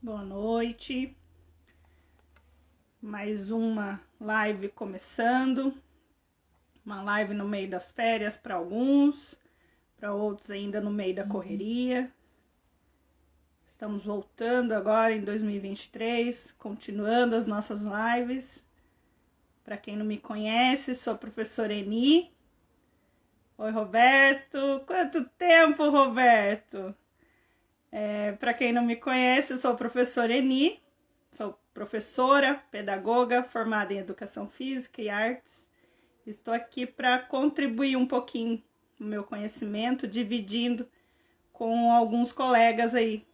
Boa noite. Mais uma live começando. Uma live no meio das férias para alguns, para outros ainda no meio da correria. Estamos voltando agora em 2023, continuando as nossas lives. Para quem não me conhece, sou a professora Eni. Oi, Roberto. Quanto tempo, Roberto? Para quem não me conhece, eu sou a professora Eni. Sou professora, pedagoga, formada em Educação Física e Artes. Estou aqui para contribuir um pouquinho no meu conhecimento, dividindo com alguns colegas aí,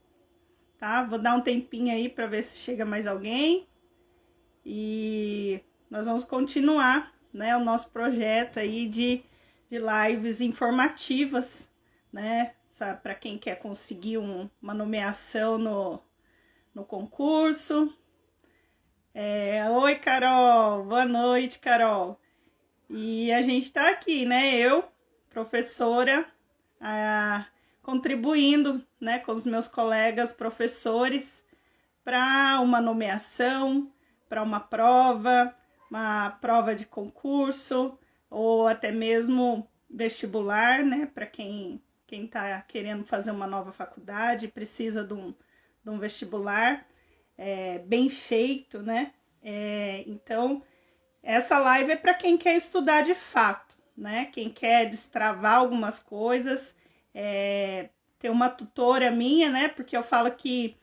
tá? Vou dar um tempinho aí para ver se chega mais alguém. E nós vamos continuar, né, o nosso projeto aí de lives informativas, né? Para quem quer conseguir uma nomeação no concurso. Oi, Carol! Boa noite, Carol! E a gente tá aqui, né? Eu, professora, contribuindo, né, com os meus colegas professores para uma nomeação, para uma prova de concurso ou até mesmo vestibular, né? Para quem está querendo fazer uma nova faculdade, precisa de um vestibular bem feito, né? Então, essa live é para quem quer estudar de fato, né? Quem quer destravar algumas coisas. Tem uma tutora minha, né? Porque eu falo que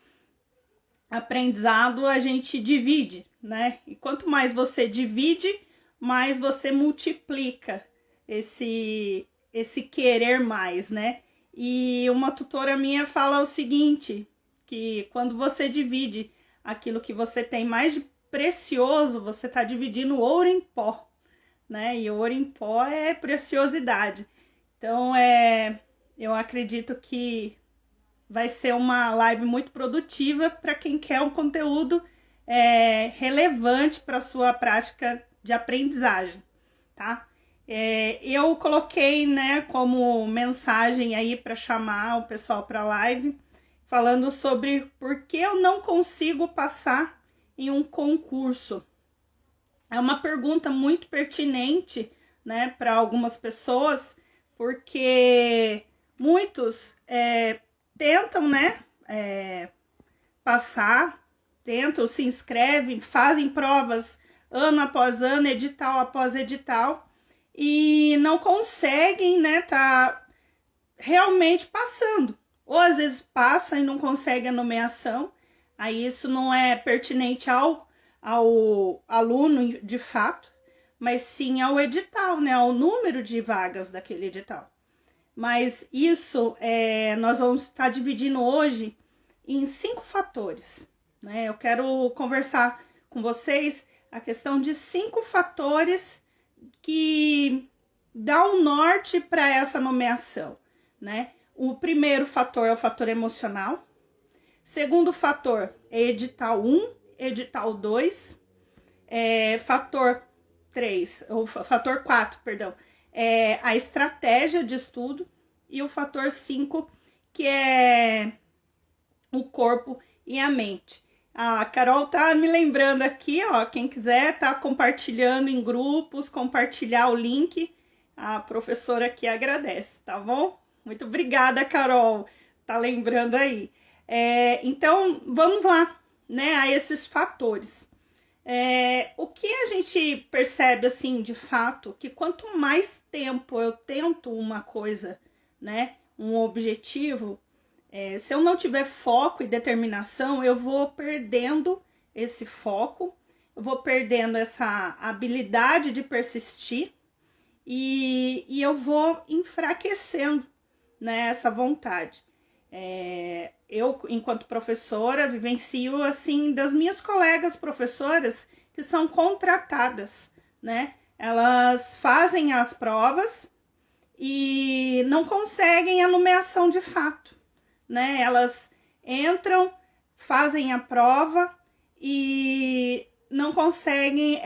aprendizado a gente divide, né? E quanto mais você divide, mais você multiplica esse querer mais, né? E uma tutora minha fala o seguinte, que quando você divide aquilo que você tem mais de precioso, você está dividindo ouro em pó, né? E ouro em pó é preciosidade. Então, eu acredito que vai ser uma live muito produtiva para quem quer um conteúdo relevante para a sua prática de aprendizagem, tá? Eu coloquei, né, como mensagem aí para chamar o pessoal para a live, falando sobre por que eu não consigo passar em um concurso. É uma pergunta muito pertinente, né, para algumas pessoas, porque muitos tentam, né, passar, se inscrevem, fazem provas ano após ano, edital após edital, e não conseguem, né, tá realmente passando. Ou às vezes passa e não consegue a nomeação, aí isso não é pertinente ao aluno de fato, mas sim ao edital, né, ao número de vagas daquele edital. Mas isso nós vamos estar dividindo hoje em 5 fatores, né? Eu quero conversar com vocês a questão de 5 fatores que dá um norte para essa nomeação, né? O primeiro fator é o fator emocional. Segundo fator é edital 1, edital 2. Fator 4, perdão, a estratégia de estudo. E o fator 5, que é o corpo e a mente. A Carol tá me lembrando aqui, ó, quem quiser tá compartilhando em grupos, compartilhar o link, a professora aqui agradece, tá bom? Muito obrigada, Carol, tá lembrando aí. Então, vamos lá, né, a esses fatores. O que a gente percebe, assim, de fato, que quanto mais tempo eu tento uma coisa, né, um objetivo, se eu não tiver foco e determinação, eu vou perdendo esse foco, eu vou perdendo essa habilidade de persistir e eu vou enfraquecendo, né, essa vontade. Eu, enquanto professora, vivencio assim das minhas colegas professoras que são contratadas, né? Elas fazem as provas e não conseguem a nomeação de fato, né? Elas entram, fazem a prova e não conseguem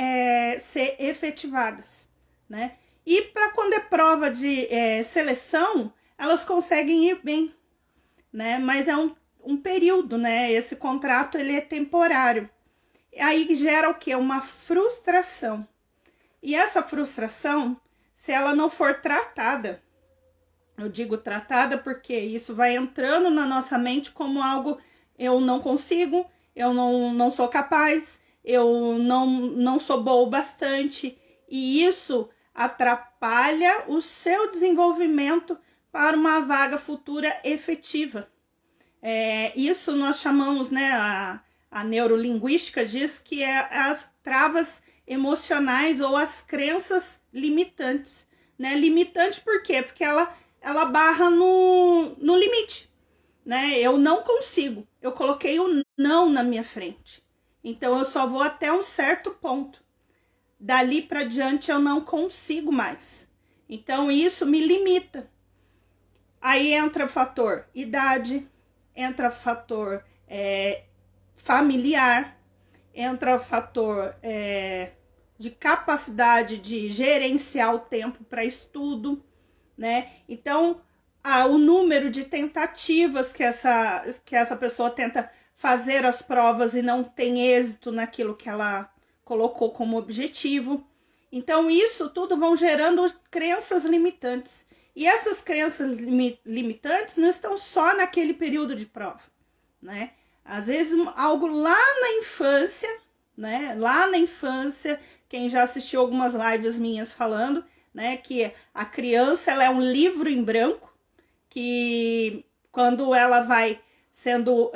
ser efetivadas, né? E para quando é prova de seleção, elas conseguem ir bem, né? Mas um período, né? Esse contrato ele é temporário. Aí gera o quê? Uma frustração. E essa frustração, se ela não for tratada, eu digo tratada porque isso vai entrando na nossa mente como algo, eu não consigo, eu não sou capaz, eu não sou boa o bastante. E isso atrapalha o seu desenvolvimento para uma vaga futura efetiva. Isso nós chamamos, né, a neurolinguística diz que é as travas emocionais ou as crenças limitantes. Né? Limitante por quê? Porque ela barra no limite. Né? Eu não consigo. Eu coloquei o não na minha frente. Então eu só vou até um certo ponto. Dali para diante eu não consigo mais. Então isso me limita. Aí entra o fator idade, entra o fator familiar, entra o fator de capacidade de gerenciar o tempo para estudo, né? Então, o número de tentativas que essa pessoa tenta fazer as provas e não tem êxito naquilo que ela colocou como objetivo. Então, isso tudo vão gerando crenças limitantes. E essas crenças limitantes não estão só naquele período de prova, né? Às vezes, algo lá na infância, né? Lá na infância, quem já assistiu algumas lives minhas falando, né? Que a criança, ela é um livro em branco, que quando ela vai sendo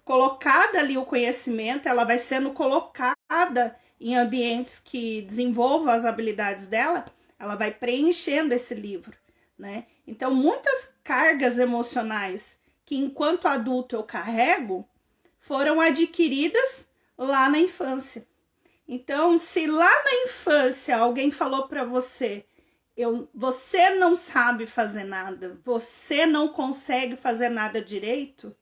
colocada ali o conhecimento, ela vai sendo colocada em ambientes que desenvolvam as habilidades dela, ela vai preenchendo esse livro, né? Então, muitas cargas emocionais que enquanto adulto eu carrego, foram adquiridas lá na infância. Então, se lá na infância alguém falou para você, você não sabe fazer nada, você não consegue fazer nada direito,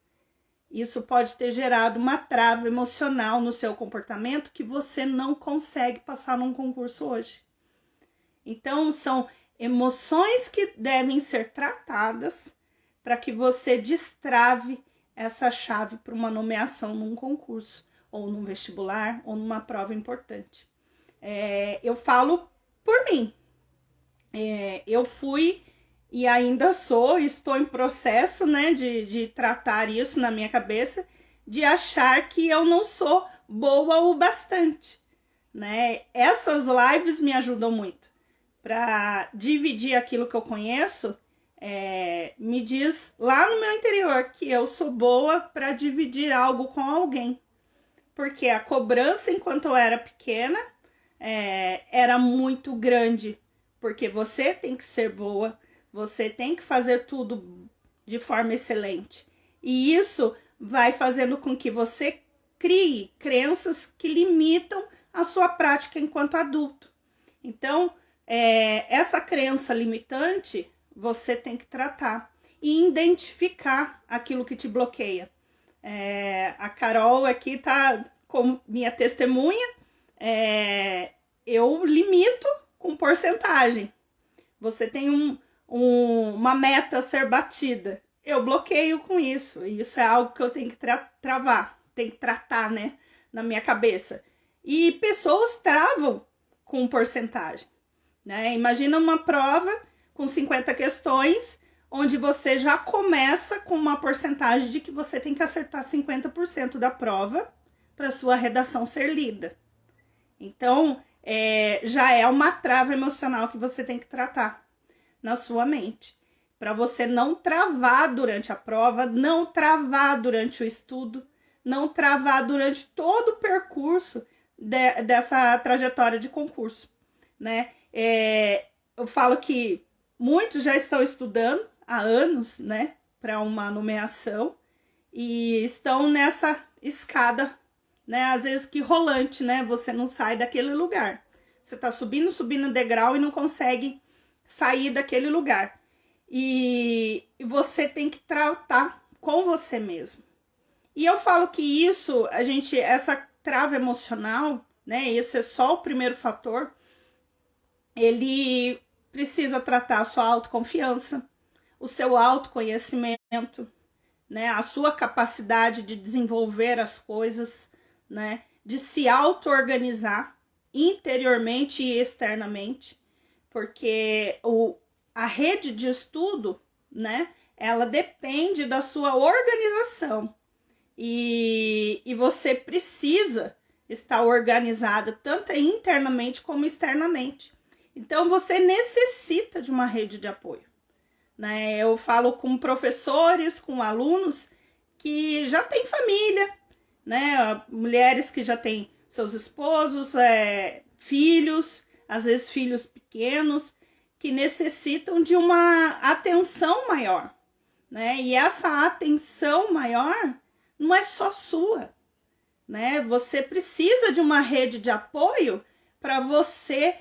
isso pode ter gerado uma trava emocional no seu comportamento que você não consegue passar num concurso hoje. Então, são emoções que devem ser tratadas para que você destrave essa chave para uma nomeação num concurso, ou num vestibular, ou numa prova importante. Eu falo por mim. Eu fui e ainda estou em processo, né, de tratar isso na minha cabeça, de achar que eu não sou boa o bastante. Né? Essas lives me ajudam muito para dividir aquilo que eu conheço. Me diz lá no meu interior que eu sou boa para dividir algo com alguém, porque a cobrança enquanto eu era pequena era muito grande, porque você tem que ser boa, você tem que fazer tudo de forma excelente, e isso vai fazendo com que você crie crenças que limitam a sua prática enquanto adulto. Então, essa crença limitante você tem que tratar e identificar aquilo que te bloqueia. A Carol aqui tá como minha testemunha. Eu limito com porcentagem. Você tem uma meta a ser batida. Eu bloqueio com isso. E isso é algo que eu tenho que travar, tenho que tratar, né, na minha cabeça. E pessoas travam com porcentagem. Né? Imagina uma prova com 50 questões, onde você já começa com uma porcentagem de que você tem que acertar 50% da prova para sua redação ser lida. Então, já é uma trava emocional que você tem que tratar na sua mente. Para você não travar durante a prova, não travar durante o estudo, não travar durante todo o percurso dessa trajetória de concurso. Né? Eu falo que muitos já estão estudando há anos, né, para uma nomeação e estão nessa escada, né, às vezes que rolante, né, você não sai daquele lugar. Você está subindo degrau e não consegue sair daquele lugar. E você tem que tratar com você mesmo. E eu falo que isso, essa trava emocional, né, esse é só o primeiro fator, ele precisa tratar a sua autoconfiança, o seu autoconhecimento, né? A sua capacidade de desenvolver as coisas, né? De se auto-organizar interiormente e externamente, porque a rede de estudo, né? Ela depende da sua organização e você precisa estar organizada tanto internamente como externamente. Então você necessita de uma rede de apoio, né? Eu falo com professores, com alunos que já têm família, né? Mulheres que já têm seus esposos, filhos, às vezes filhos pequenos, que necessitam de uma atenção maior, né? E essa atenção maior não é só sua, né? Você precisa de uma rede de apoio para você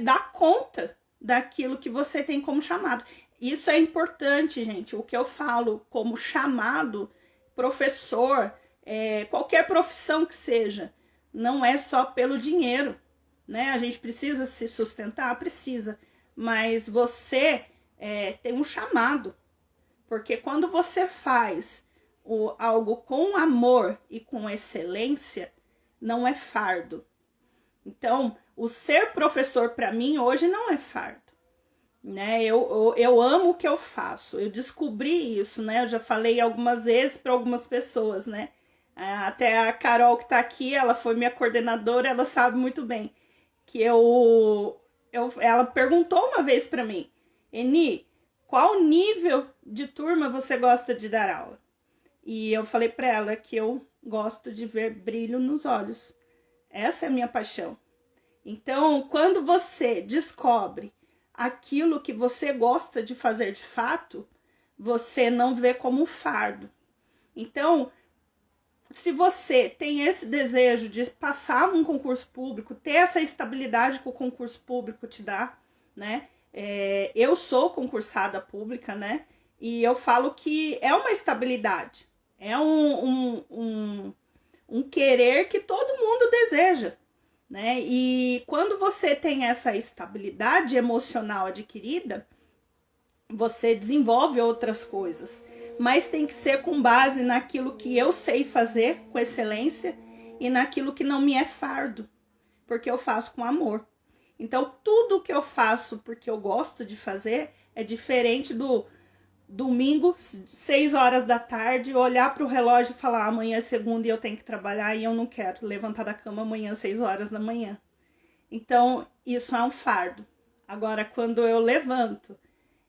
dar conta daquilo que você tem como chamado. Isso é importante, gente. O que eu falo como chamado, professor, qualquer profissão que seja, não é só pelo dinheiro, né? A gente precisa se sustentar? Precisa. Mas você tem um chamado. Porque quando você faz algo com amor e com excelência, não é fardo. Então, o ser professor para mim hoje não é fardo, né? Eu amo o que eu faço, eu descobri isso, né? Eu já falei algumas vezes para algumas pessoas, né? Até a Carol que tá aqui, ela foi minha coordenadora, ela sabe muito bem que ela perguntou uma vez para mim: Eni, qual nível de turma você gosta de dar aula? E eu falei para ela que eu gosto de ver brilho nos olhos. Essa é a minha paixão. Então, quando você descobre aquilo que você gosta de fazer de fato, você não vê como um fardo. Então, se você tem esse desejo de passar num concurso público, ter essa estabilidade que o concurso público te dá, né? Eu sou concursada pública, né? E eu falo que é uma estabilidade, é um querer que todo mundo deseja, né? E quando você tem essa estabilidade emocional adquirida, você desenvolve outras coisas, mas tem que ser com base naquilo que eu sei fazer com excelência e naquilo que não me é fardo, porque eu faço com amor. Então, tudo que eu faço porque eu gosto de fazer é diferente do domingo, 6 horas da tarde, olhar para o relógio e falar: amanhã é segunda e eu tenho que trabalhar e eu não quero levantar da cama amanhã, 6 horas da manhã. Então, isso é um fardo. Agora, quando eu levanto,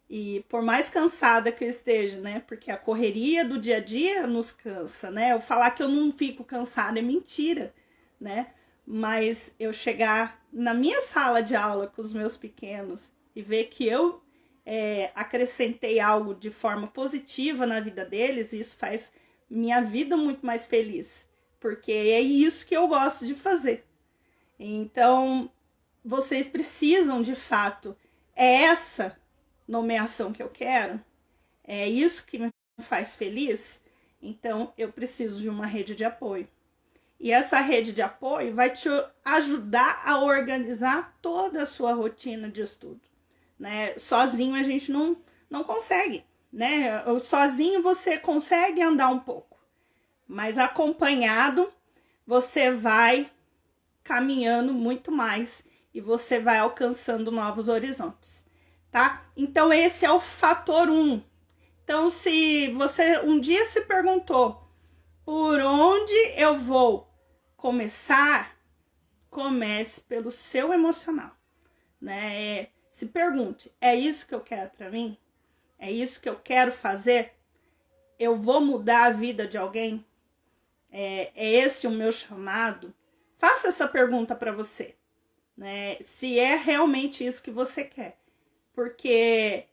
e por mais cansada que eu esteja, né? Porque a correria do dia a dia nos cansa, né? Eu falar que eu não fico cansada é mentira, né? Mas eu chegar na minha sala de aula com os meus pequenos e ver que eu acrescentei algo de forma positiva na vida deles, isso faz minha vida muito mais feliz, porque é isso que eu gosto de fazer. Então, vocês precisam, de fato, essa nomeação que eu quero, é isso que me faz feliz, então eu preciso de uma rede de apoio. E essa rede de apoio vai te ajudar a organizar toda a sua rotina de estudo, né? Sozinho a gente não consegue, né? Sozinho você consegue andar um pouco, mas acompanhado você vai caminhando muito mais e você vai alcançando novos horizontes, tá? Então esse é o fator 1. Então, se você um dia se perguntou por onde eu vou começar, comece pelo seu emocional, né? Se pergunte: é isso que eu quero para mim? É isso que eu quero fazer? Eu vou mudar a vida de alguém? É esse o meu chamado? Faça essa pergunta para você, né? Se é realmente isso que você quer, porque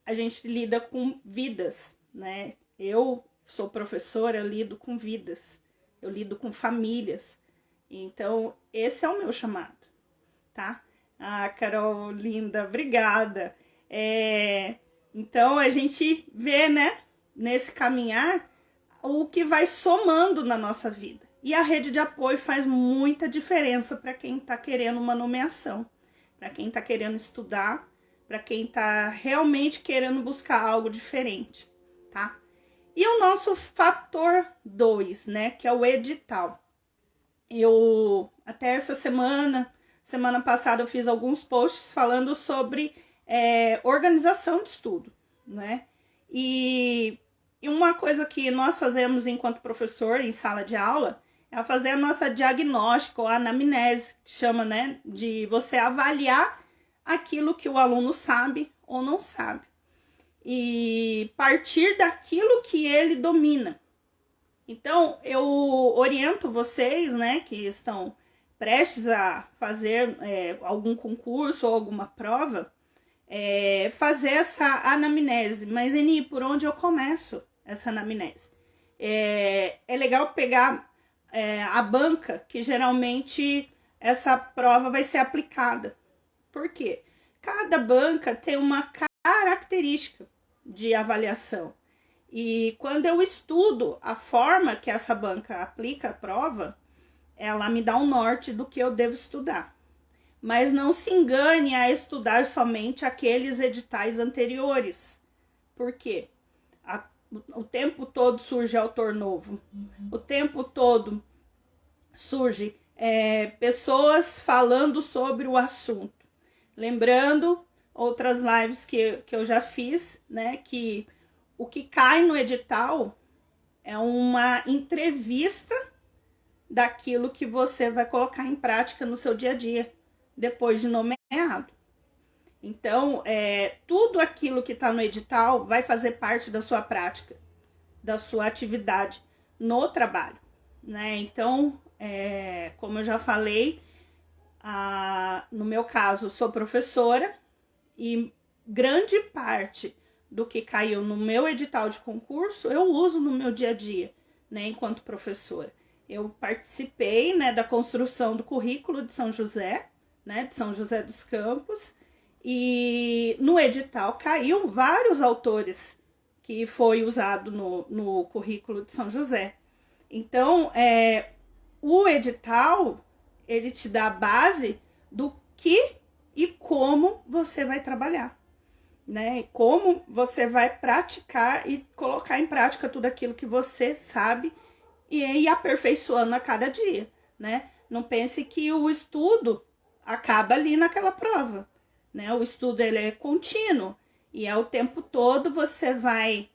a gente lida com vidas, né? Eu sou professora, eu lido com vidas, eu lido com famílias. Então, esse é o meu chamado, tá? Ah, Carol, linda, obrigada. Então, a gente vê, né, nesse caminhar, o que vai somando na nossa vida. E a rede de apoio faz muita diferença para quem está querendo uma nomeação, para quem está querendo estudar, para quem está realmente querendo buscar algo diferente, tá? E o nosso fator 2, né, que é o edital. Eu, até essa semana passada, eu fiz alguns posts falando sobre organização de estudo, né? E uma coisa que nós fazemos enquanto professor em sala de aula é fazer a nossa diagnóstica ou anamnese, que chama, né, de você avaliar aquilo que o aluno sabe ou não sabe. E partir daquilo que ele domina. Então, eu oriento vocês, né, que estão prestes a fazer algum concurso ou alguma prova, fazer essa anamnese. Mas, Eni, por onde eu começo essa anamnese? É legal pegar a banca, que geralmente essa prova vai ser aplicada. Por quê? Cada banca tem uma característica de avaliação. E quando eu estudo a forma que essa banca aplica a prova, ela me dá um norte do que eu devo estudar. Mas não se engane a estudar somente aqueles editais anteriores. Por quê? O tempo todo surge autor novo. O tempo todo surge pessoas falando sobre o assunto. Lembrando outras lives que eu já fiz, né, que o que cai no edital é uma entrevista daquilo que você vai colocar em prática no seu dia a dia, depois de nomeado. Então, tudo aquilo que está no edital vai fazer parte da sua prática, da sua atividade no trabalho, né? Então, como eu já falei, no meu caso, sou professora e grande parte do que caiu no meu edital de concurso eu uso no meu dia a dia, né, enquanto professora. Eu participei, né, da construção do currículo de São José, né, de São José dos Campos, e no edital caiu vários autores que foi usado no currículo de São José. Então, o edital, ele te dá a base do que e como você vai trabalhar, né? Como você vai praticar e colocar em prática tudo aquilo que você sabe e ir aperfeiçoando a cada dia, né? Não pense que o estudo acaba ali naquela prova, né? O estudo, ele é contínuo e o tempo todo você vai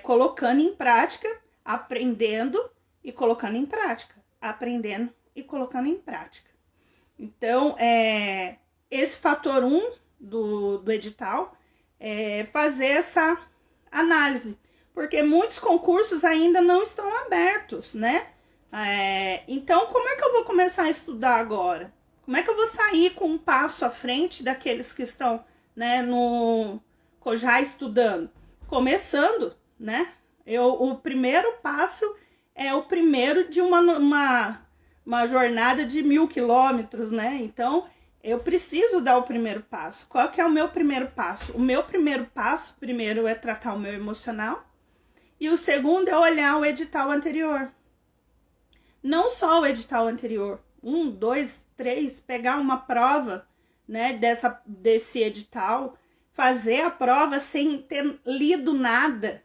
colocando em prática, aprendendo e colocando em prática, aprendendo e colocando em prática. Então, esse fator 1 do edital é fazer essa análise, porque muitos concursos ainda não estão abertos, né? Então, como é que eu vou começar a estudar agora? Como é que eu vou sair com um passo à frente daqueles que estão, né, já estudando? Começando, né? O primeiro passo é o primeiro de uma jornada de 1000 quilômetros, né? Então, eu preciso dar o primeiro passo. Qual que é o meu primeiro passo? O meu primeiro passo, primeiro, é tratar o meu emocional. E o segundo é olhar o edital anterior. Não só o edital anterior. 1, 2, 3, pegar uma prova, né, desse edital, fazer a prova sem ter lido nada.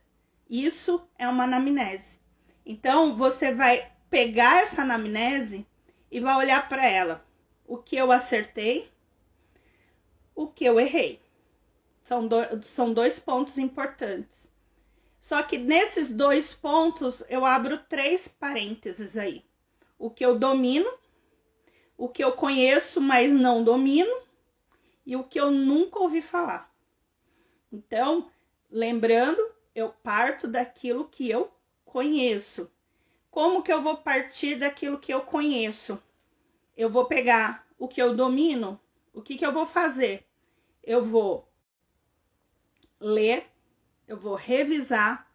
Isso é uma anamnese. Então, você vai pegar essa anamnese e vai olhar para ela. O que eu acertei, o que eu errei. São dois pontos importantes. Só que nesses 2 pontos, eu abro 3 parênteses aí. O que eu domino, o que eu conheço, mas não domino, e o que eu nunca ouvi falar. Então, lembrando, eu parto daquilo que eu conheço. Como que eu vou partir daquilo que eu conheço? Eu vou pegar o que eu domino, o que eu vou fazer? Eu vou ler, eu vou revisar,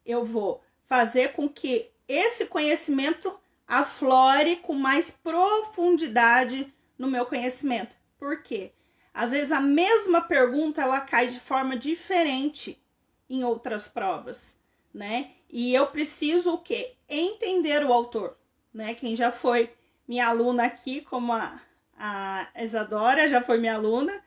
eu vou fazer com que esse conhecimento aflore com mais profundidade no meu conhecimento. Por quê? Às vezes a mesma pergunta, ela cai de forma diferente em outras provas, né? E eu preciso o quê? Entender o autor, né? Quem já foi minha aluna aqui, como a Isadora já foi minha aluna,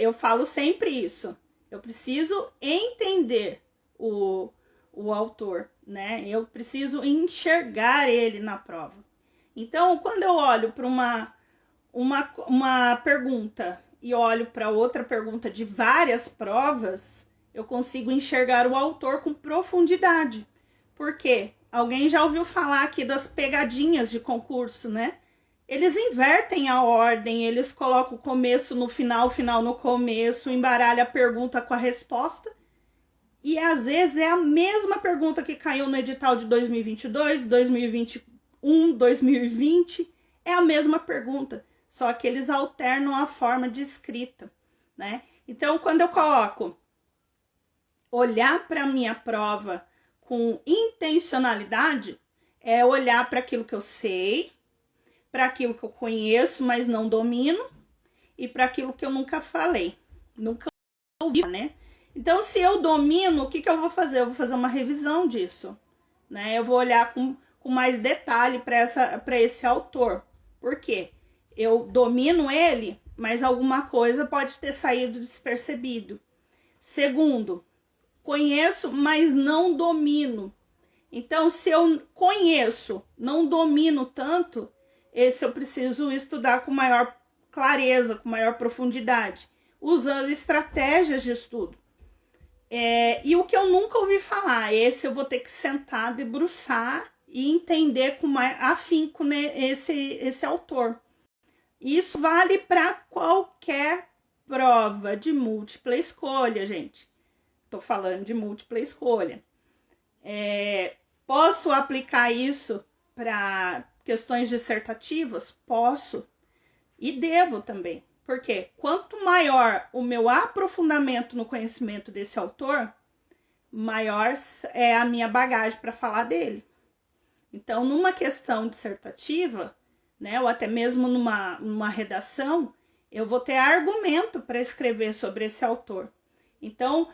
eu falo sempre isso. Eu preciso entender o o autor, né? Eu preciso enxergar ele na prova. Então, quando eu olho para uma pergunta e olho para outra pergunta de várias provas, eu consigo enxergar o autor com profundidade. Por quê? Alguém já ouviu falar aqui das pegadinhas de concurso, né? Eles invertem a ordem, eles colocam o começo no final, o final no começo, embaralha a pergunta com a resposta. E às vezes é a mesma pergunta que caiu no edital de 2022, 2021, 2020. É a mesma pergunta, só que eles alternam a forma de escrita, né? Então, quando eu coloco olhar para a minha prova com intencionalidade, é olhar para aquilo que eu sei, para aquilo que eu conheço, mas não domino, e para aquilo que eu nunca falei, nunca ouvi, né? Então, se eu domino, o que eu vou fazer? Eu vou fazer uma revisão disso, né? Eu vou olhar com mais detalhe para esse autor. Por quê? Eu domino ele, mas alguma coisa pode ter saído despercebido. Segundo, conheço, mas não domino. Então, se eu conheço, não domino tanto, esse eu preciso estudar com maior clareza, com maior profundidade, usando estratégias de estudo. E o que eu nunca ouvi falar, esse eu vou ter que sentar, debruçar e entender com mais afinco, né, esse autor. Isso vale para qualquer prova de múltipla escolha, gente. Estou falando de múltipla escolha. Posso aplicar isso para questões dissertativas? Posso e devo também. Porque quanto maior o meu aprofundamento no conhecimento desse autor, maior é a minha bagagem para falar dele. Então, numa questão dissertativa, né, ou até mesmo numa redação, eu vou ter argumento para escrever sobre esse autor. Então,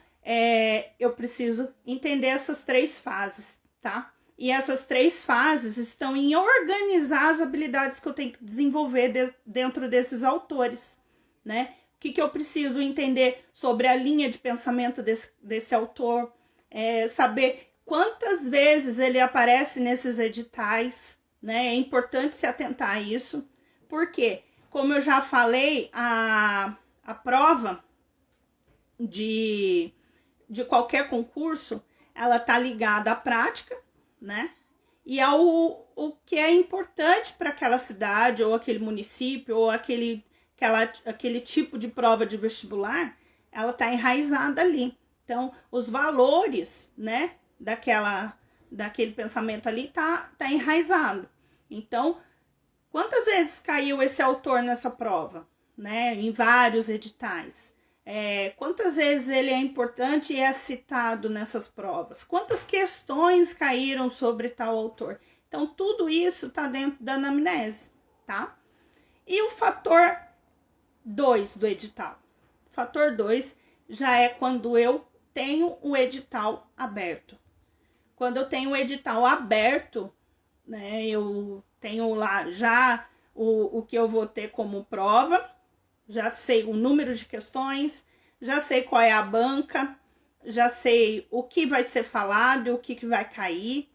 eu preciso entender essas 3 fases, tá? E essas 3 fases estão em organizar as habilidades que eu tenho que desenvolver dentro desses autores, né? O que eu preciso entender sobre a linha de pensamento desse autor, saber quantas vezes ele aparece nesses editais, né? É importante se atentar a isso, porque, como eu já falei, a prova de qualquer concurso, ela tá ligada à prática, né? E ao que é importante para aquela cidade, ou aquele município, ou aquele tipo de prova de vestibular, ela tá enraizada ali. Então, os valores, né, daquele pensamento ali tá enraizado. Então, quantas vezes caiu esse autor nessa prova, né, em vários editais? Quantas vezes ele é importante e é citado nessas provas? Quantas questões caíram sobre tal autor? Então, tudo isso está dentro da anamnese, tá? E o fator 2 do edital. O fator 2 já é quando eu tenho o edital aberto. Quando eu tenho o edital aberto, né, eu tenho lá já o que eu vou ter como prova, já sei o número de questões, já sei qual é a banca, já sei o que vai ser falado e o que vai cair.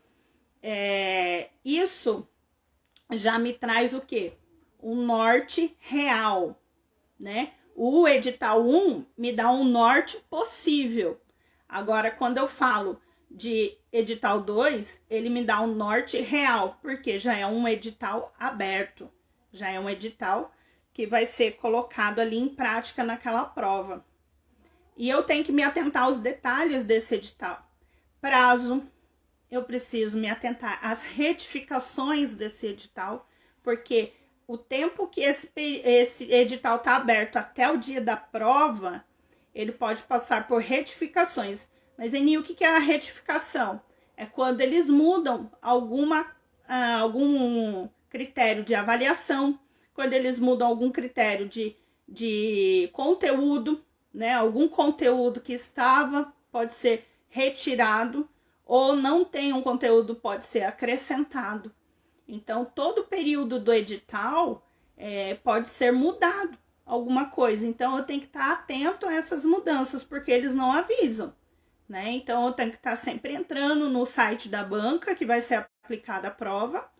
Isso já me traz o quê? Um norte real, né? O edital 1 me dá um norte possível. Agora, quando eu falo de edital 2, ele me dá um norte real, porque já é um edital aberto, já é um edital que vai ser colocado ali em prática naquela prova. E eu tenho que me atentar aos detalhes desse edital. Prazo, eu preciso me atentar às retificações desse edital, porque o tempo que esse edital está aberto até o dia da prova, ele pode passar por retificações. Mas, Eni, o que é a retificação? É quando eles mudam algum critério de avaliação, quando eles mudam algum critério de conteúdo, né? Algum conteúdo que pode ser retirado, ou não tem um conteúdo, pode ser acrescentado. Então, todo o período do edital pode ser mudado alguma coisa. Então, eu tenho que estar atento a essas mudanças, porque eles não avisam, né? Então eu tenho que estar sempre entrando no site da banca que vai ser aplicada a prova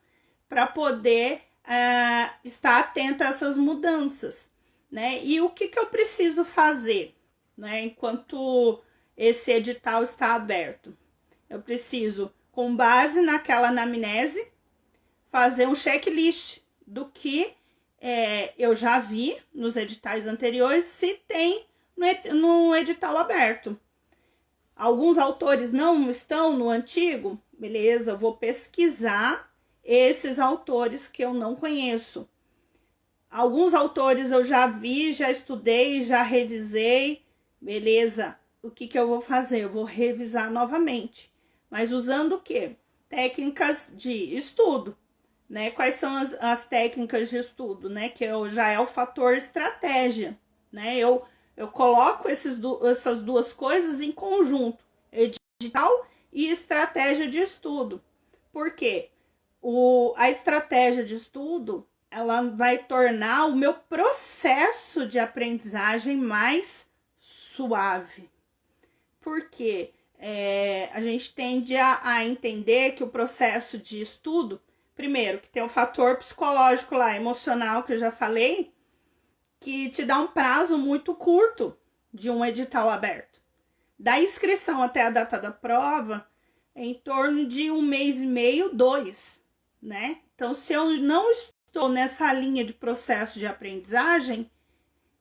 para poder estar atenta a essas mudanças, né? E o que eu preciso fazer, né? Enquanto esse edital está aberto, eu preciso, com base naquela anamnese, fazer um checklist do que eu já vi nos editais anteriores, se tem no edital aberto. Alguns autores não estão no antigo, beleza, eu vou pesquisar esses autores que eu não conheço. Alguns autores eu já vi, já estudei, já revisei, beleza. O que eu vou fazer? Eu vou revisar novamente. Mas usando o quê? Técnicas de estudo, né? Quais são as técnicas de estudo, né? Que já é o fator estratégia, né? Eu coloco essas duas coisas em conjunto, edital e estratégia de estudo. Por quê? A estratégia de estudo, ela vai tornar o meu processo de aprendizagem mais suave. Por quê? A gente tende a entender que o processo de estudo, primeiro, que tem um fator psicológico lá, emocional, que eu já falei, que te dá um prazo muito curto de um edital aberto. Da inscrição até a data da prova, é em torno de 1 mês e meio, 2, né? Então, se eu não estou nessa linha de processo de aprendizagem,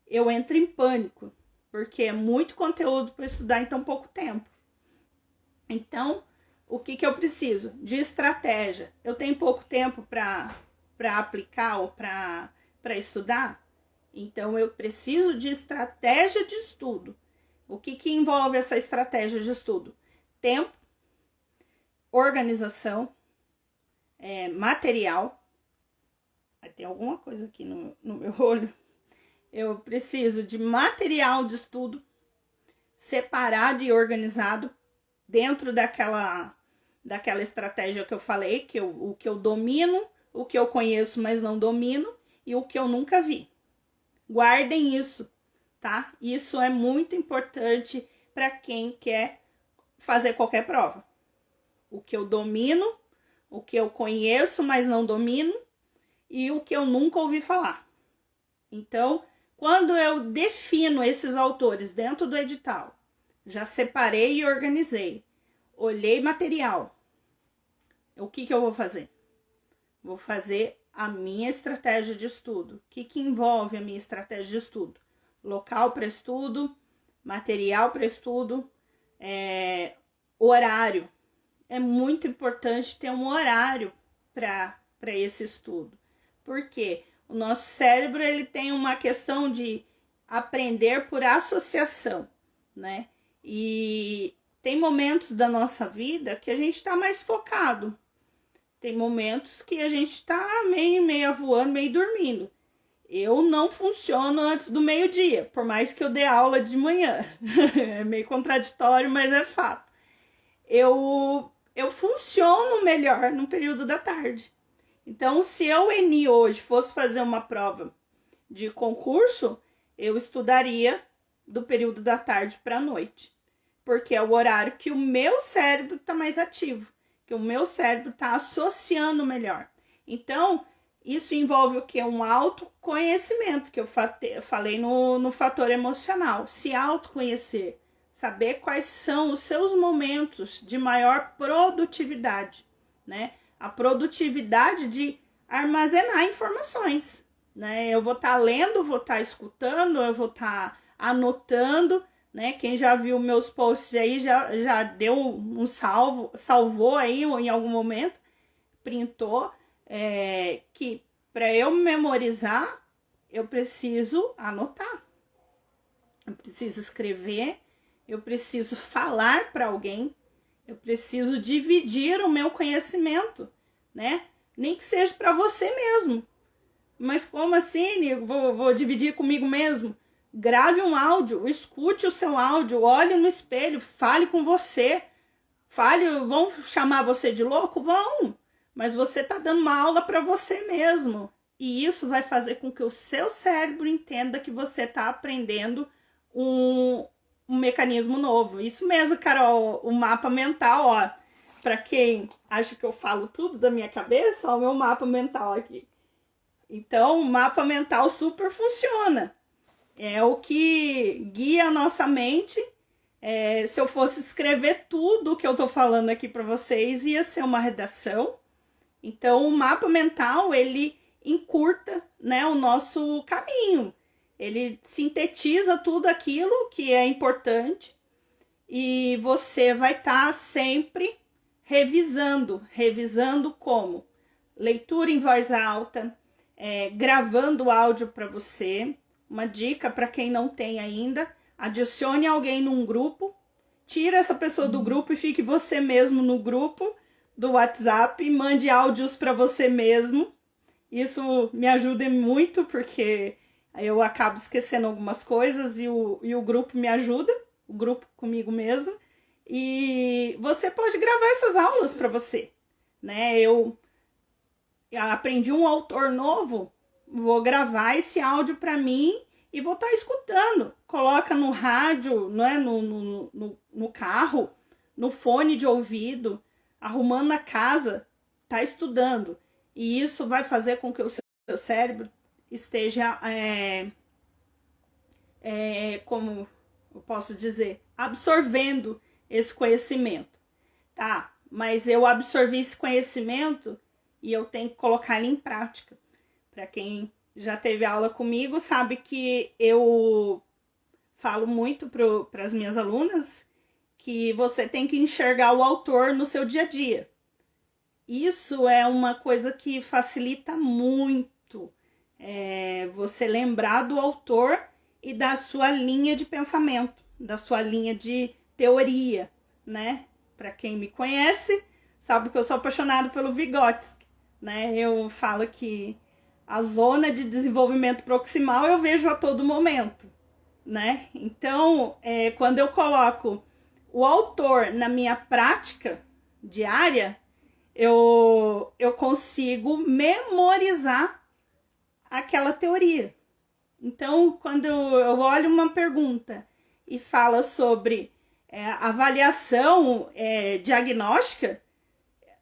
eu entro em pânico, porque é muito conteúdo para estudar em tão pouco tempo. Então, o que eu preciso? De estratégia. Eu tenho pouco tempo para aplicar ou para estudar? Então, eu preciso de estratégia de estudo. O que envolve essa estratégia de estudo? Tempo, organização, material. Tem alguma coisa aqui no meu olho. Eu preciso de material de estudo separado e organizado dentro daquela estratégia que eu falei, o que eu domino, o que eu conheço, mas não domino, e o que eu nunca vi. Guardem isso, tá? Isso é muito importante para quem quer fazer qualquer prova. O que eu domino, o que eu conheço, mas não domino, e o que eu nunca ouvi falar. Então, quando eu defino esses autores dentro do edital, já separei e organizei, olhei material, o que eu vou fazer? Vou fazer a minha estratégia de estudo. O que envolve a minha estratégia de estudo? Local para estudo, material para estudo, horário. É muito importante ter um horário para esse estudo. Por quê? O nosso cérebro ele tem uma questão de aprender por associação, né? E tem momentos da nossa vida que a gente está mais focado. Tem momentos que a gente está meio voando, meio dormindo. Eu não funciono antes do meio-dia, por mais que eu dê aula de manhã. É meio contraditório, mas é fato. Eu funciono melhor no período da tarde. Então, se eu, Eni, hoje fosse fazer uma prova de concurso, eu estudaria do período da tarde para a noite. Porque é o horário que o meu cérebro está mais ativo, que o meu cérebro está associando melhor. Então, isso envolve o quê? Um autoconhecimento, que eu falei no fator emocional. Se autoconhecer, saber quais são os seus momentos de maior produtividade, né? A produtividade de armazenar informações, né? Eu vou estar lendo, vou estar escutando, eu vou estar anotando, né? Quem já viu meus posts aí já deu um salvou aí em algum momento, printou, que para eu memorizar, eu preciso anotar, eu preciso escrever, eu preciso falar para alguém, eu preciso dividir o meu conhecimento, né? Nem que seja para você mesmo. Mas como assim? Vou dividir comigo mesmo? Grave um áudio, escute o seu áudio, olhe no espelho, fale com você. Vão chamar você de louco? Vão. Mas você está dando uma aula para você mesmo. E isso vai fazer com que o seu cérebro entenda que você está aprendendo um mecanismo novo. Isso mesmo, Carol, o mapa mental, ó. Para quem acha que eu falo tudo da minha cabeça, ó, o meu mapa mental aqui. Então, o mapa mental super funciona. É o que guia a nossa mente. Se eu fosse escrever tudo que eu tô falando aqui para vocês, ia ser uma redação. Então, o mapa mental, ele encurta, né, o nosso caminho. Ele sintetiza tudo aquilo que é importante e você vai estar sempre revisando como? Leitura em voz alta, gravando áudio para você. Uma dica para quem não tem ainda, adicione alguém num grupo, tira essa pessoa do grupo e fique você mesmo no grupo do WhatsApp, mande áudios para você mesmo. Isso me ajuda muito, porque eu acabo esquecendo algumas coisas e o grupo me ajuda, o grupo comigo mesmo. E você pode gravar essas aulas para você, né? Eu aprendi um autor novo, vou gravar esse áudio para mim e vou estar escutando. Coloca no rádio, né? no carro, no fone de ouvido, arrumando a casa, tá estudando. E isso vai fazer com que o seu cérebro esteja, como eu posso dizer, absorvendo esse conhecimento, tá? Mas eu absorvi esse conhecimento e eu tenho que colocar ele em prática. Para quem já teve aula comigo, sabe que eu falo muito para as minhas alunas que você tem que enxergar o autor no seu dia a dia. Isso é uma coisa que facilita muito você lembrar do autor e da sua linha de pensamento, da sua linha de teoria, né? Para quem me conhece, sabe que eu sou apaixonada pelo Vygotsky, né? Eu falo que a zona de desenvolvimento proximal eu vejo a todo momento, né? Então, quando eu coloco o autor na minha prática diária, eu consigo memorizar aquela teoria. Então, quando eu olho uma pergunta e fala sobre avaliação diagnóstica,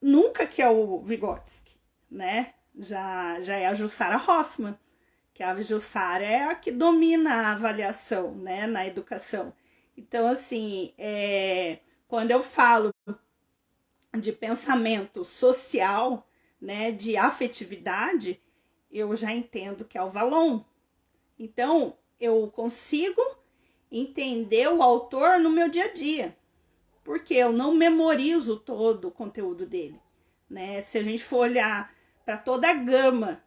nunca que é o Vygotsky, né? Já é a Jussara Hoffmann, que a Jussara é a que domina a avaliação, né, na educação. Então, assim, quando eu falo de pensamento social, né, de afetividade, eu já entendo que é o Vallon. Então, eu consigo entender o autor no meu dia a dia, porque eu não memorizo todo o conteúdo dele, né? Se a gente for olhar para toda a gama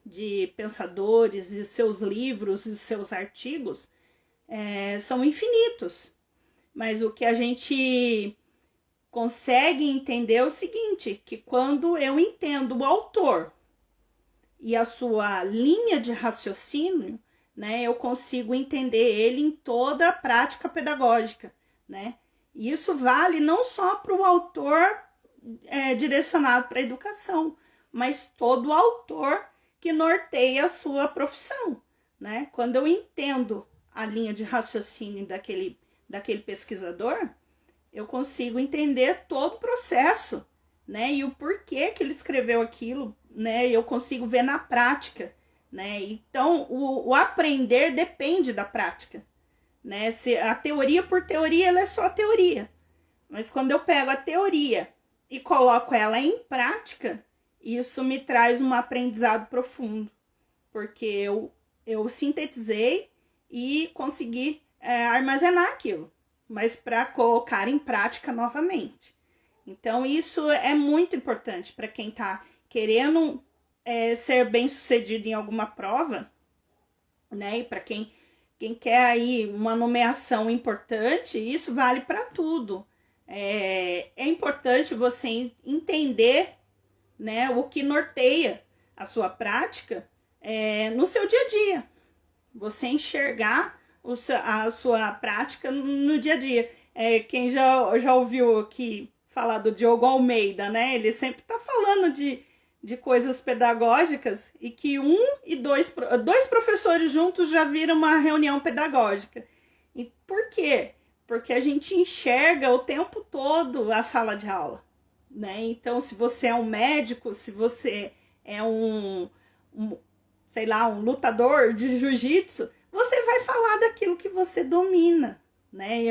de pensadores e seus livros e seus artigos, são infinitos. Mas o que a gente consegue entender é o seguinte, que quando eu entendo o autor e a sua linha de raciocínio, né, eu consigo entender ele em toda a prática pedagógica, né? E isso vale não só para o autor direcionado para a educação, mas todo autor que norteia a sua profissão, né? Quando eu entendo a linha de raciocínio daquele pesquisador, eu consigo entender todo o processo, né? E o porquê que ele escreveu aquilo, né? Eu consigo ver na prática, né? Então, o aprender depende da prática, né? Se a teoria por teoria, ela é só teoria. Mas quando eu pego a teoria e coloco ela em prática, isso me traz um aprendizado profundo, porque eu sintetizei e consegui armazenar aquilo, mas para colocar em prática novamente. Então, isso é muito importante para quem está querendo ser bem sucedido em alguma prova, né? E para quem quer aí uma nomeação importante, isso vale para tudo. É importante você entender, né, o que norteia a sua prática no seu dia a dia. Você enxergar a sua prática no dia a dia. Quem já ouviu aqui falar do Diogo Almeida, né? Ele sempre está falando de coisas pedagógicas e que dois professores juntos já viram uma reunião pedagógica. E por quê? Porque a gente enxerga o tempo todo a sala de aula, né? Então, se você é um médico, se você é sei lá, um lutador de jiu-jitsu, você vai falar daquilo que você domina, né?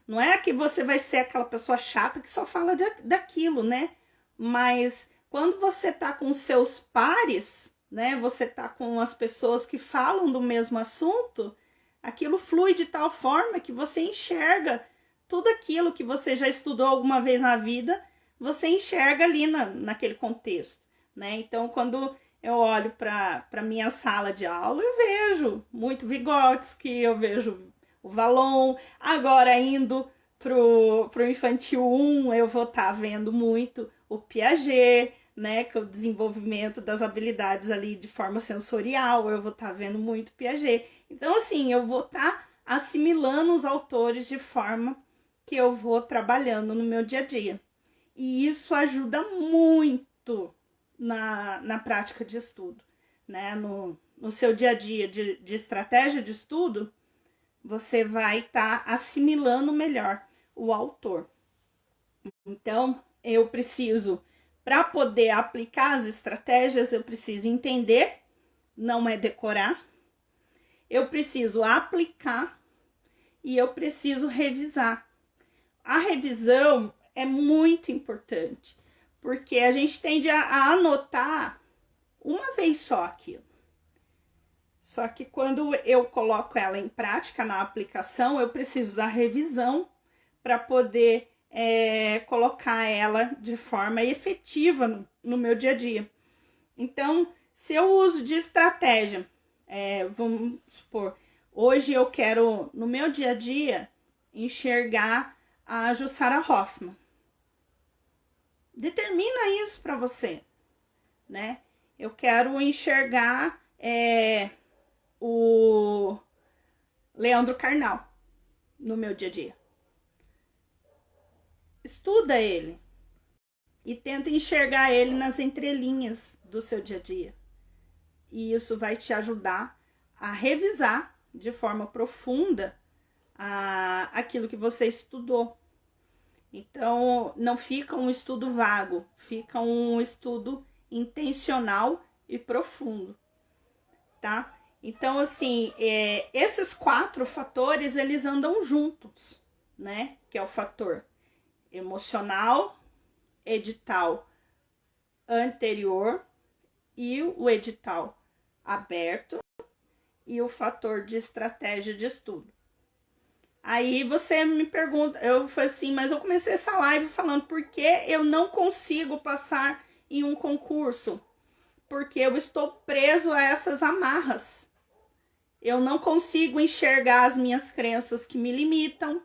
Não é que você vai ser aquela pessoa chata que só fala daquilo, né? Mas quando você tá com seus pares, né? Você tá com as pessoas que falam do mesmo assunto, aquilo flui de tal forma que você enxerga tudo aquilo que você já estudou alguma vez na vida, você enxerga ali naquele contexto, né? Então, quando eu olho para minha sala de aula, eu vejo muito Vygotsky, eu vejo o Vallon. Agora, indo pro Infantil 1, eu vou estar vendo muito o Piaget, né, que é o desenvolvimento das habilidades ali de forma sensorial, eu vou estar vendo muito Piaget. Então, assim, eu vou estar assimilando os autores de forma que eu vou trabalhando no meu dia a dia. E isso ajuda muito na prática de estudo, né? No seu dia a dia de estratégia de estudo, você vai estar assimilando melhor o autor. Então, eu preciso, para poder aplicar as estratégias, eu preciso entender, não é decorar. Eu preciso aplicar e eu preciso revisar. A revisão é muito importante, porque a gente tende a anotar uma vez só aquilo. Só que quando eu coloco ela em prática na aplicação, eu preciso da revisão para poder colocar ela de forma efetiva no meu dia a dia. Então, se eu uso de estratégia, vamos supor, hoje eu quero, no meu dia a dia, enxergar a Jussara Hoffmann. Determina isso para você, né? Eu quero enxergar o Leandro Carnal no meu dia a dia. Estuda ele e tenta enxergar ele nas entrelinhas do seu dia a dia. E isso vai te ajudar a revisar de forma profunda aquilo que você estudou. Então, não fica um estudo vago, fica um estudo intencional e profundo, tá? Então, assim, esses 4 fatores, eles andam juntos, né? Que é o fator emocional, edital anterior e o edital aberto e o fator de estratégia de estudo. Aí você me pergunta, eu falei assim, mas eu comecei essa live falando por que eu não consigo passar em um concurso? Porque eu estou preso a essas amarras. Eu não consigo enxergar as minhas crenças que me limitam.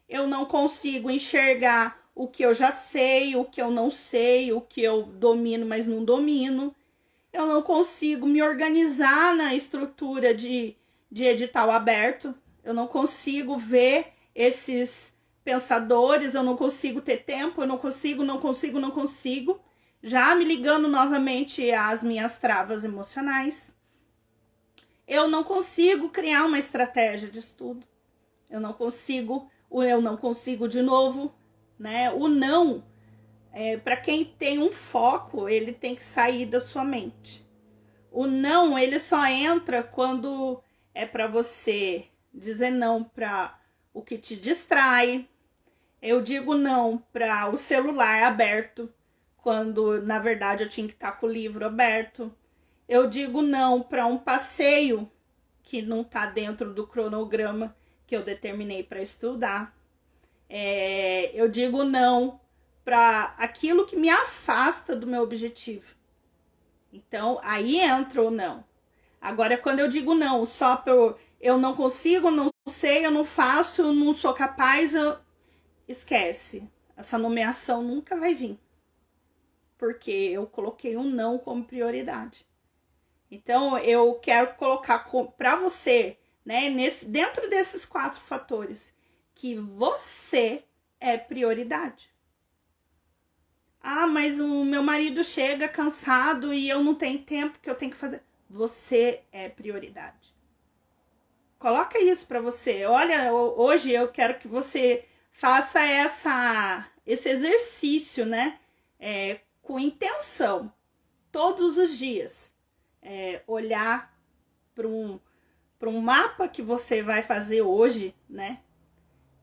Eu não consigo enxergar o que eu já sei, o que eu não sei, o que eu domino, mas não domino. Eu não consigo me organizar na estrutura de edital aberto. Eu não consigo ver esses pensadores, eu não consigo ter tempo, eu não consigo. Já me ligando novamente às minhas travas emocionais. Eu não consigo criar uma estratégia de estudo. Eu não consigo de novo, né? O não, para quem tem um foco, ele tem que sair da sua mente. O não, ele só entra quando é para você dizer não para o que te distrai. Eu digo não para o celular aberto, quando na verdade eu tinha que estar com o livro aberto. Eu digo não para um passeio que não está dentro do cronograma que eu determinei para estudar. Eu digo não para aquilo que me afasta do meu objetivo. Então, aí entra o não. Agora, quando eu digo não, só por eu não consigo, não sei, eu não faço, eu não sou capaz, esquece. Essa nomeação nunca vai vir. Porque eu coloquei um não como prioridade. Então, eu quero colocar para você, né, dentro desses 4 fatores, que você é prioridade. Ah, mas o meu marido chega cansado e eu não tenho tempo que eu tenho que fazer. Você é prioridade. Coloca isso para você. Olha, hoje eu quero que você faça esse exercício, né? Com intenção, todos os dias. Olhar para um mapa que você vai fazer hoje, né?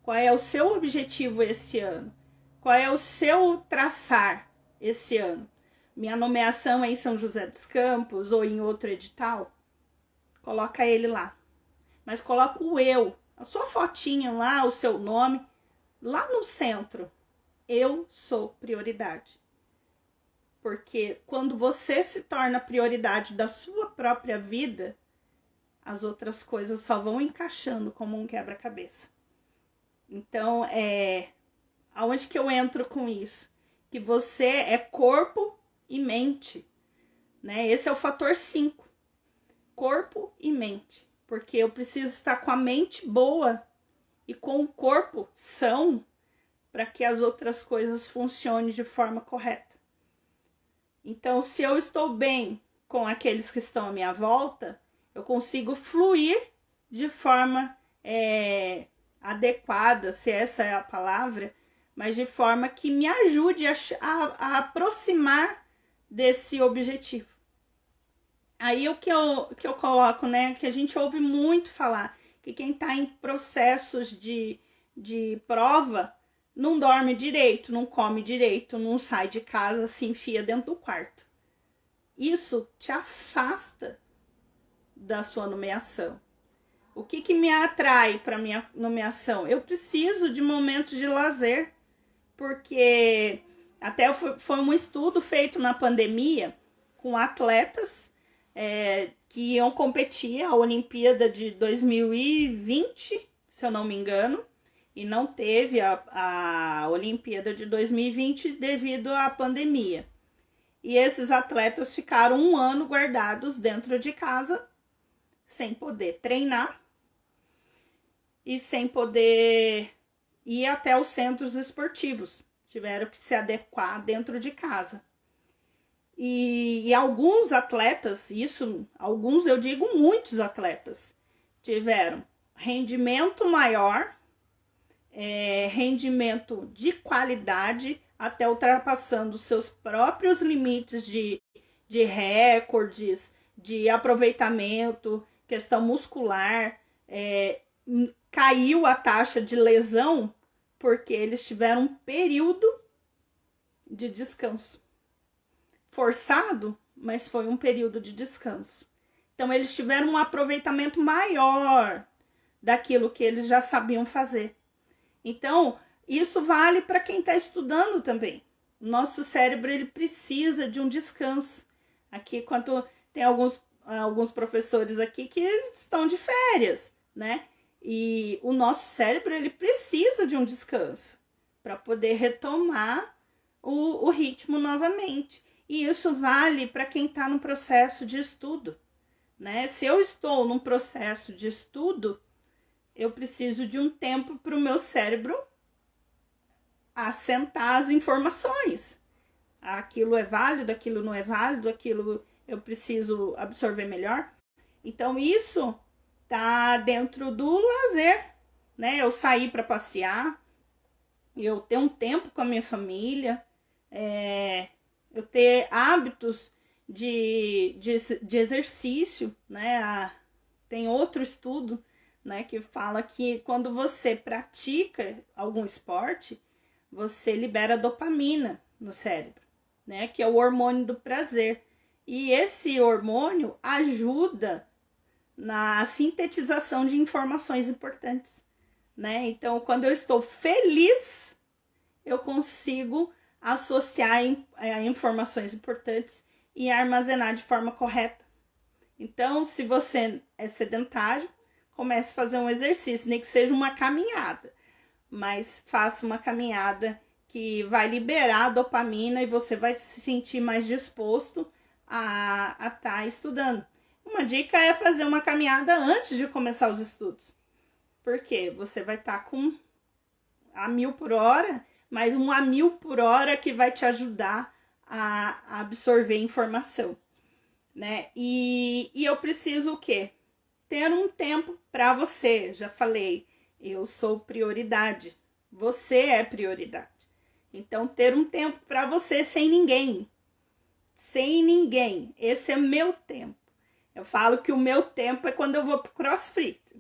Qual é o seu objetivo esse ano? Qual é o seu traçar esse ano? Minha nomeação é em São José dos Campos ou em outro edital? Coloca ele lá. Mas coloca o eu, a sua fotinha lá, o seu nome, lá no centro. Eu sou prioridade. Porque quando você se torna prioridade da sua própria vida, as outras coisas só vão encaixando como um quebra-cabeça. Então, aonde que eu entro com isso? Que você é corpo e mente, né? Esse é o fator 5. Corpo e mente. Porque eu preciso estar com a mente boa e com o corpo são para que as outras coisas funcionem de forma correta. Então, se eu estou bem com aqueles que estão à minha volta, eu consigo fluir de forma adequada, se essa é a palavra, mas de forma que me ajude a aproximar desse objetivo. Aí o que eu coloco, né, que a gente ouve muito falar, que quem está em processos de prova não dorme direito, não come direito, não sai de casa, se enfia dentro do quarto. Isso te afasta da sua nomeação. O que me atrai para minha nomeação? Eu preciso de momentos de lazer, porque até foi um estudo feito na pandemia com atletas que iam competir a Olimpíada de 2020, se eu não me engano, e não teve a Olimpíada de 2020 devido à pandemia. E esses atletas ficaram 1 ano guardados dentro de casa, sem poder treinar e sem poder ir até os centros esportivos. Tiveram que se adequar dentro de casa. E alguns atletas, alguns eu digo muitos atletas, tiveram rendimento maior, rendimento de qualidade, até ultrapassando seus próprios limites de recordes, de aproveitamento, questão muscular, caiu a taxa de lesão porque eles tiveram um período de descanso. Forçado, mas foi um período de descanso. Então, eles tiveram um aproveitamento maior daquilo que eles já sabiam fazer. Então, isso vale para quem está estudando também. O nosso cérebro, ele precisa de um descanso. Aqui, quando tem alguns professores aqui que estão de férias, né? E o nosso cérebro, ele precisa de um descanso para poder retomar o ritmo novamente. E isso vale para quem está no processo de estudo, né? Se eu estou num processo de estudo, eu preciso de um tempo para o meu cérebro assentar as informações. Aquilo é válido, aquilo não é válido, aquilo eu preciso absorver melhor. Então, isso tá dentro do lazer, né? Eu sair para passear, eu ter um tempo com a minha família, eu ter hábitos de exercício, né? Tem outro estudo, né, que fala que quando você pratica algum esporte, você libera dopamina no cérebro, né, que é o hormônio do prazer. E esse hormônio ajuda na sintetização de informações importantes, né? Então, quando eu estou feliz, eu consigo associar informações importantes e armazenar de forma correta. Então, se você é sedentário, comece a fazer um exercício, nem que seja uma caminhada, mas faça uma caminhada que vai liberar a dopamina e você vai se sentir mais disposto a estar estudando. Uma dica é fazer uma caminhada antes de começar os estudos, porque você vai estar com a 1000 por hora, mas um a 1000 por hora que vai te ajudar a absorver informação, né? E eu preciso o quê? ter um tempo para você. Já falei, eu sou prioridade. Você é prioridade. Então, ter um tempo para você sem ninguém. Sem ninguém. Esse é meu tempo. Eu falo que o meu tempo é quando eu vou pro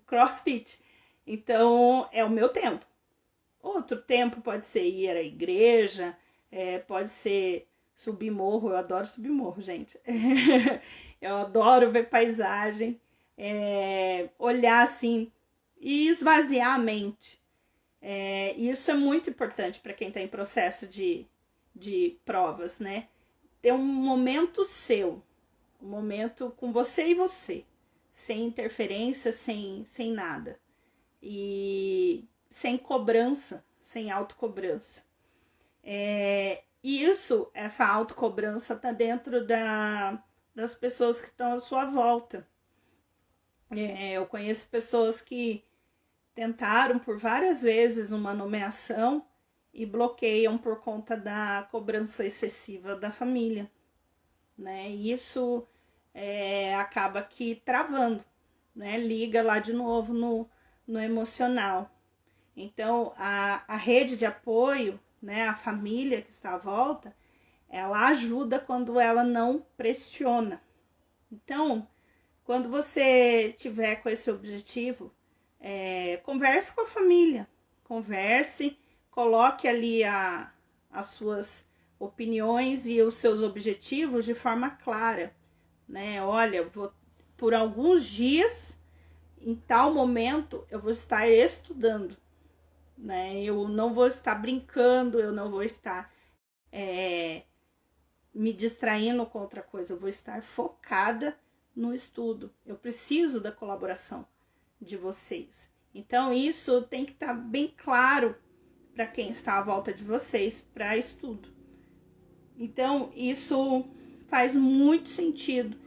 CrossFit. Então, é o meu tempo. Outro tempo pode ser ir à igreja, pode ser subir morro. Eu adoro subir morro, gente. Eu adoro ver paisagem, olhar assim e esvaziar a mente. Isso é muito importante para quem está em processo de provas, né? Ter um momento seu, um momento com você e você, sem interferência, sem nada. E sem cobrança, sem autocobrança. Essa autocobrança está dentro das pessoas que estão à sua volta. Eu conheço pessoas que tentaram por várias vezes uma nomeação e bloqueiam por conta da cobrança excessiva da família, né? E isso acaba aqui travando, né? Liga lá de novo no emocional. Então, a rede de apoio, né, a família que está à volta, ela ajuda quando ela não pressiona. Então, quando você tiver com esse objetivo, converse com a família, converse, coloque ali as suas opiniões e os seus objetivos de forma clara, né? Olha, por alguns dias, em tal momento, eu vou estar estudando, né? Eu não vou estar brincando, eu não vou estar me distraindo com outra coisa, eu vou estar focada no estudo. Eu preciso da colaboração de vocês. Então, isso tem que estar bem claro para quem está à volta de vocês para estudo. Então, isso faz muito sentido,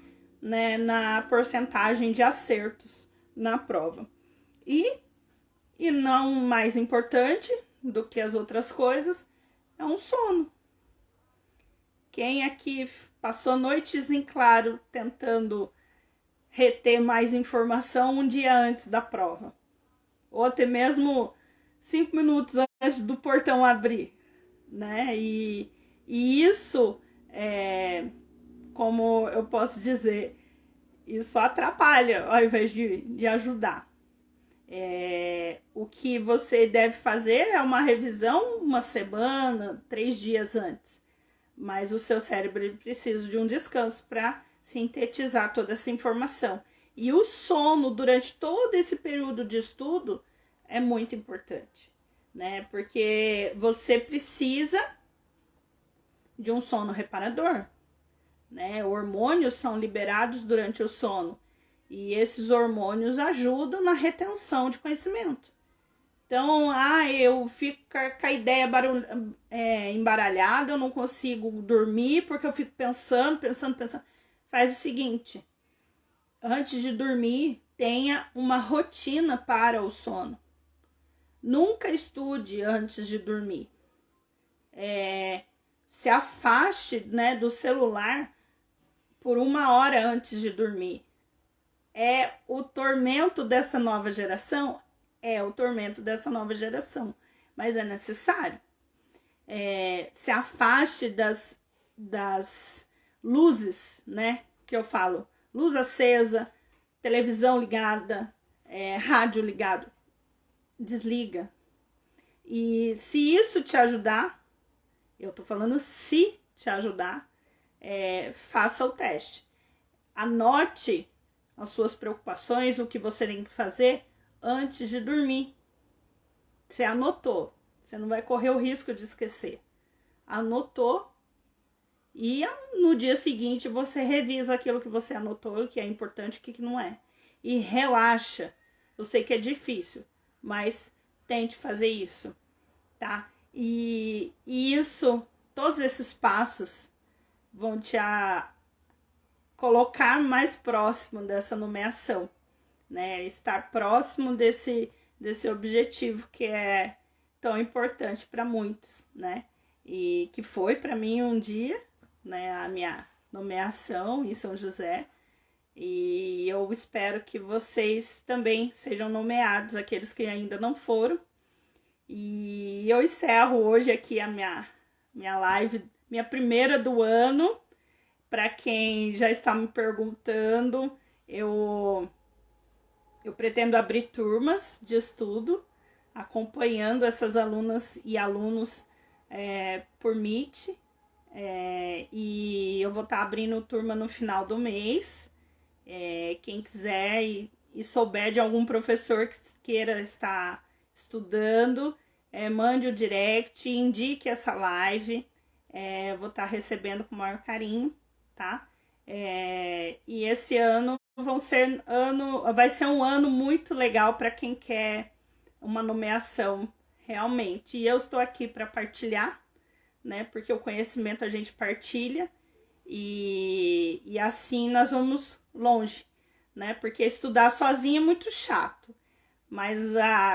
né, na porcentagem de acertos na prova. E não mais importante do que as outras coisas, é um sono. Quem aqui passou noites em claro tentando reter mais informação um dia antes da prova? Ou até mesmo 5 minutos antes do portão abrir, né? E isso, como eu posso dizer, isso atrapalha ao invés de ajudar. O que você deve fazer é uma revisão 1 semana, 3 dias antes. Mas o seu cérebro precisa de um descanso para sintetizar toda essa informação. E o sono durante todo esse período de estudo é muito importante, né? Porque você precisa de um sono reparador, né? Hormônios são liberados durante o sono e esses hormônios ajudam na retenção de conhecimento. Então, eu fico com a ideia embaralhada, eu não consigo dormir porque eu fico pensando. Faz o seguinte: antes de dormir, tenha uma rotina para o sono. Nunca estude antes de dormir. Se afaste, né, do celular por 1 hora antes de dormir. O tormento dessa nova geração. O tormento dessa nova geração. Mas é necessário. Se afaste das luzes, né? Que eu falo. Luz acesa, televisão ligada, rádio ligado. Desliga. E se isso te ajudar, eu tô falando se te ajudar, faça o teste. Anote as suas preocupações, o que você tem que fazer antes de dormir. Você anotou, você não vai correr o risco de esquecer. Anotou e no dia seguinte você revisa aquilo que você anotou, o que é importante e o que não é. E relaxa. Eu sei que é difícil, mas tente fazer isso, tá? E isso, todos esses passos vão te colocar mais próximo dessa nomeação, né? Estar próximo desse objetivo que é tão importante para muitos, né? E que foi para mim um dia, né, a minha nomeação em São José, E eu espero que vocês também sejam nomeados, aqueles que ainda não foram. E eu encerro hoje aqui a minha live, minha primeira do ano. Para quem já está me perguntando, eu pretendo abrir turmas de estudo, acompanhando essas alunas e alunos por Meet. E eu vou estar abrindo turma no final do mês. Quem quiser e souber de algum professor que queira estar estudando, mande o direct, indique essa live. Vou estar recebendo com o maior carinho, tá? E esse ano vai ser um ano muito legal para quem quer uma nomeação realmente. E eu estou aqui para partilhar, né? Porque o conhecimento a gente partilha e assim nós vamos longe, né? Porque estudar sozinho é muito chato. Mas,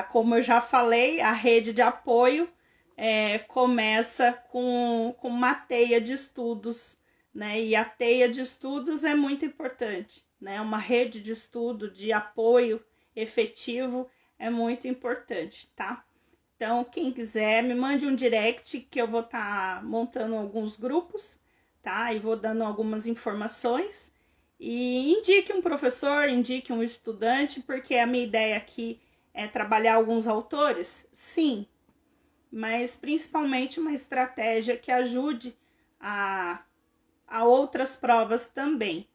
como eu já falei, a rede de apoio começa com uma teia de estudos, né? E a teia de estudos é muito importante, né? Uma rede de estudo, de apoio efetivo é muito importante, tá? Então, quem quiser, me mande um direct que eu vou estar montando alguns grupos, tá? E vou dando algumas informações. E indique um professor, indique um estudante, porque a minha ideia aqui é trabalhar alguns autores, sim, mas principalmente uma estratégia que ajude a outras provas também,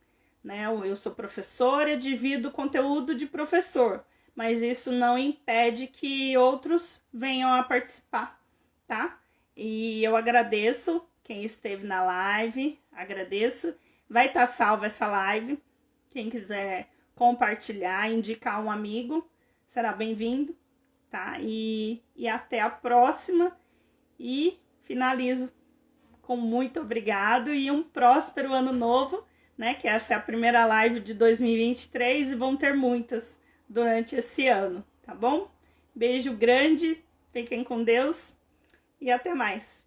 né? Eu sou professora, divido conteúdo de professor, mas isso não impede que outros venham a participar, tá? E eu agradeço quem esteve na live, agradeço. Vai estar salva essa live. Quem quiser compartilhar, indicar um amigo, será bem-vindo, tá? E até a próxima. E finalizo com muito obrigado e um próspero ano novo, né? Que essa é a primeira live de 2023 e vão ter muitas durante esse ano, tá bom? Beijo grande, fiquem com Deus e até mais.